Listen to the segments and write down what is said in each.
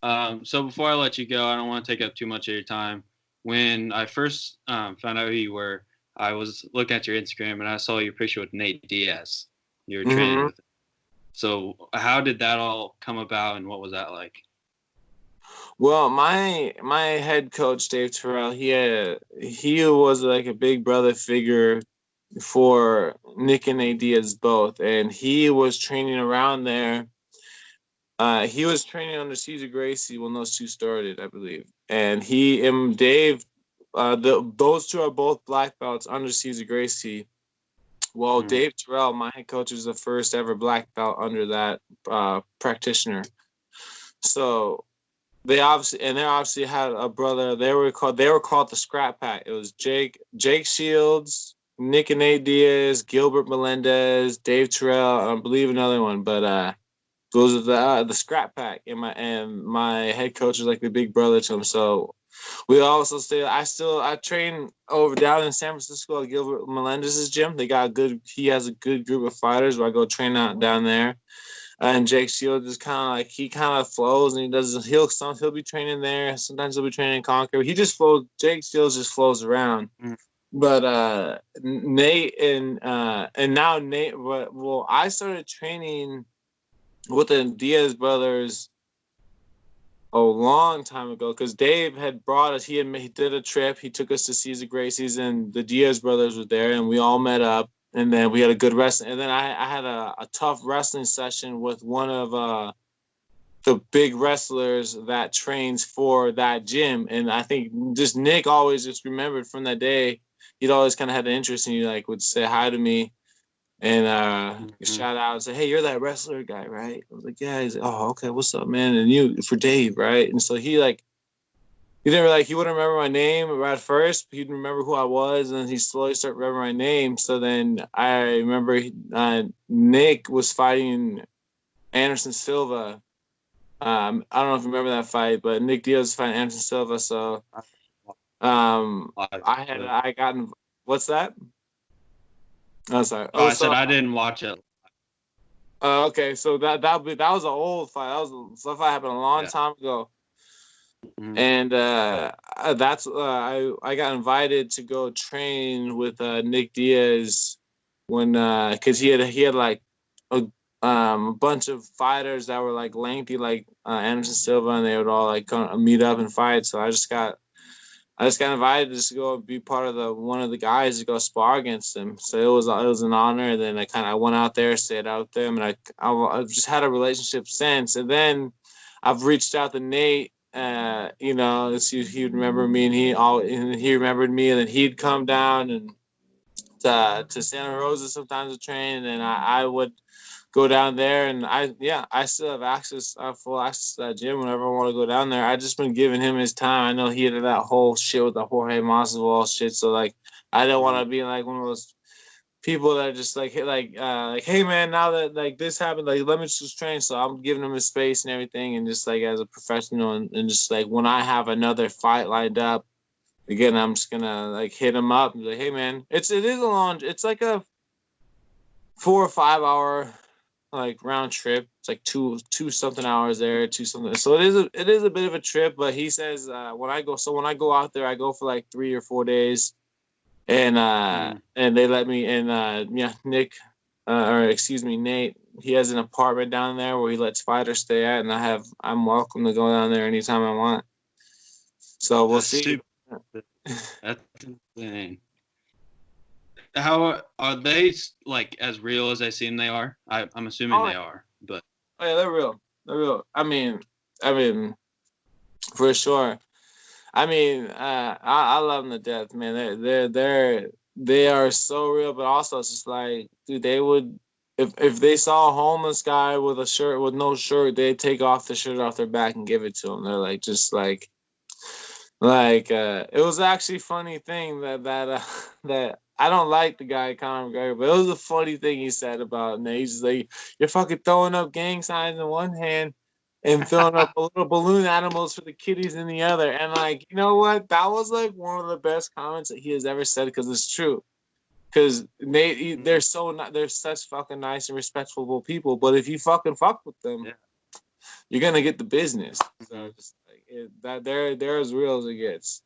So before I let you go, I don't want to take up too much of your time. When I first found out who you were, I was looking at your Instagram and I saw your picture with Nate Diaz. You were training Hmm. with him. So how did that all come about, and what was that like? Well, my head coach Dave Terrell, he was like a big brother figure for Nick and Nate Diaz both, and he was training around there. He was training under Caesar Gracie when those two started, I believe, and he and Dave, those two are both black belts under Caesar Gracie. Well, Mm, Dave Terrell, my head coach, is the first ever black belt under that practitioner. So they obviously had a brother. They were called the Scrap Pack. It was Jake Shields, Nick and Nate Diaz, Gilbert Melendez, Dave Terrell, I believe another one. But those are the Scrap Pack, and my head coach is like the big brother to him. So we also stay. I train over down in San Francisco at Gilbert Melendez's gym. They got a good. He has a good group of fighters. Where I go train out down there. And Jake Shields is kind of like he kind of flows and he'll be training there. Sometimes he'll be training in Concord. He just flows. Jake Shields just flows around. mm, But Nate and now Nate. Well, I started training with the Diaz brothers a long time ago because Dave had brought us. He did a trip. He took us to Caesar Gracie's, and the Diaz brothers were there, and we all met up. And then we had a good wrestling. And then I had a tough wrestling session with one of the big wrestlers that trains for that gym. And I think just Nick always just remembered from that day. He'd always kind of had an interest in you, like would say hi to me and mm, shout out and say, "Hey, you're that wrestler guy, right?" I was like, "Yeah." He's like, "Oh, okay, what's up, man?" And you for Dave, right? And so he wouldn't remember my name at first, but he'd remember who I was, and then he slowly started remembering my name. So then I remember Nick was fighting Anderson Silva. I don't know if you remember that fight, but Nick Diaz was fighting Anderson Silva. So live, but I got what's that? Oh, sorry. oh, Oh, I said so I didn't watch it. okay, so that was an old fight. That fight happened a long Yeah. time ago, Mm, and that's I got invited to go train with Nick Diaz when because he had like a bunch of fighters that were like lengthy like Anderson Silva, and they would all like come meet up and fight. So I just got invited to just go be part of the one of the guys to go spar against him. So it was an honor. And then I went out there, stayed out with them, and I've just had a relationship since. And then I've reached out to Nate. He'd remember me, and he remembered me, and then he'd come down and to Santa Rosa sometimes to train, and then I would go down there, and I still have full access to that gym whenever I want to go down there. I just been giving him his time. I know he had that whole shit with the Jorge Masvidal shit, so like I don't want mm, to be like one of those people that are just like hey man, now that like this happened, like let me just train. So I'm giving him his space and everything, and just like as a professional, and just like when I have another fight lined up. Again, I'm just gonna like hit him up and be like, "Hey, man, it is a long. It's like a 4 or 5 hour like round trip. It's like two something hours there, two something. So it is a bit of a trip. But he says when I go out there, I go for like 3 or 4 days, mm. and they let me and Nick, or excuse me, Nate. He has an apartment down there where he lets fighters stay at, and I'm welcome to go down there anytime I want. So we'll That's see. super. That's insane. How are they like as real as they seem they are? I'm assuming Oh, they are, but oh yeah, they're real. They're real. I mean, for sure. I love them to death, man. They are so real, but also it's just like, dude, they would if they saw a homeless guy with a shirt with no shirt, they'd take off the shirt off their back and give it to him. They're like just it was actually a funny thing that I don't like the guy Conor McGregor, but it was a funny thing he said about Nate. He's just like, you're fucking throwing up gang signs in one hand and filling up little balloon animals for the kitties in the other. And like, you know what? That was like one of the best comments that he has ever said because it's true. Because they're such fucking nice and respectful people. But if you fucking fuck with them, yeah, you're gonna get the business. So just they're as real as it gets.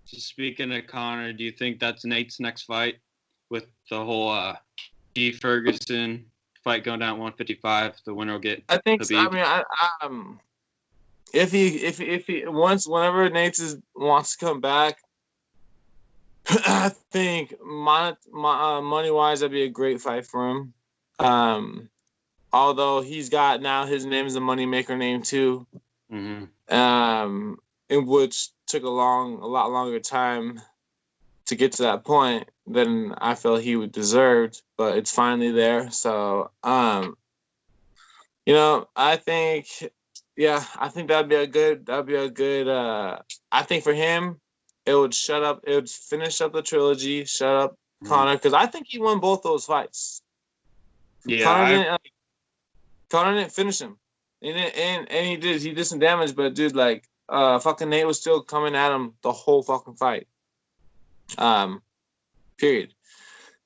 Just speaking of Conor, do you think that's Nate's next fight with the whole D Ferguson fight going down at 155? The winner will get I think. Khabib. I mean, if he whenever Nate wants to come back, I think money wise that'd be a great fight for him. Although he's got now his name is a moneymaker name too. Mm-hmm. In which took a lot longer time to get to that point than I felt he would deserve, but it's finally there. So, I think, I think that'd be a good. I think for him, it would finish up the trilogy, shut up Conor, because I think he won both those fights. Yeah, Conor didn't finish him, and he did some damage, but dude, like. Fucking Nate was still coming at him the whole fucking fight. Period.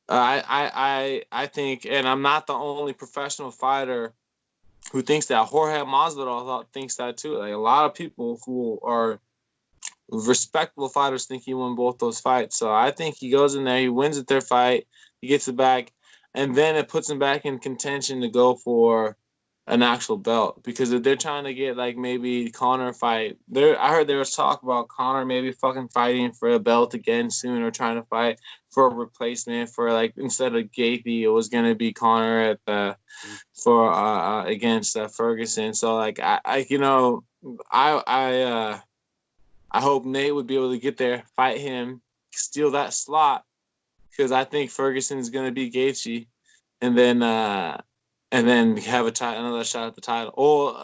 I think, and I'm not the only professional fighter who thinks that. Jorge Masvidal thinks that too. Like a lot of people who are respectable fighters think he won both those fights. So I think he goes in there, he wins their fight, he gets it back, and then it puts him back in contention to go for an actual belt, because if they're trying to get like maybe Conor fight, I heard there was talk about Conor maybe fucking fighting for a belt again soon, or trying to fight for a replacement for, like, instead of Gaethje, it was gonna be Conor against Ferguson. So like I hope Nate would be able to get there, fight him, steal that slot, because I think Ferguson is gonna beat Gaethje, and then have another shot at the title.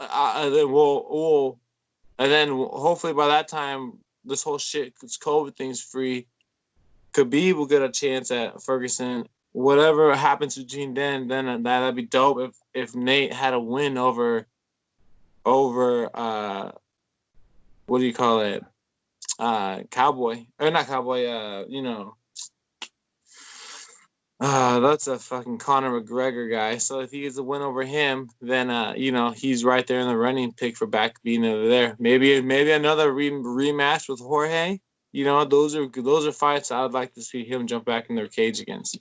And then hopefully by that time, this whole shit, this COVID thing's free, Khabib will get a chance at Ferguson. Whatever happens between then that'd be dope if Nate had a win over what do you call it? Cowboy. Or not Cowboy, that's a fucking Conor McGregor guy. So if he gets a win over him, then he's right there in the running pick for back being over there. Maybe another rematch with Jorge. Those are fights I would like to see him jump back in their cage against.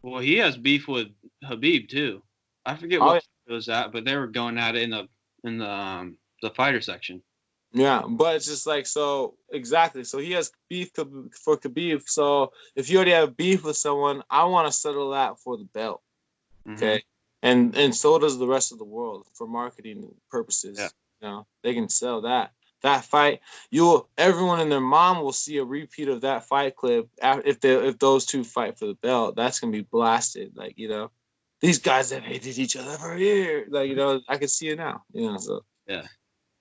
Well, he has beef with Khabib too. I forget what it was at, but they were going at it in the fighter section. Yeah, but it's just like, so exactly. So he has beef for Khabib. So if you already have beef with someone, I want to settle that for the belt. Okay, and so does the rest of the world for marketing purposes. Yeah. They can sell that fight. Everyone and their mom will see a repeat of that fight clip if those two fight for the belt. That's gonna be blasted. Like, these guys have hated each other for years. Like, I can see it now. So yeah.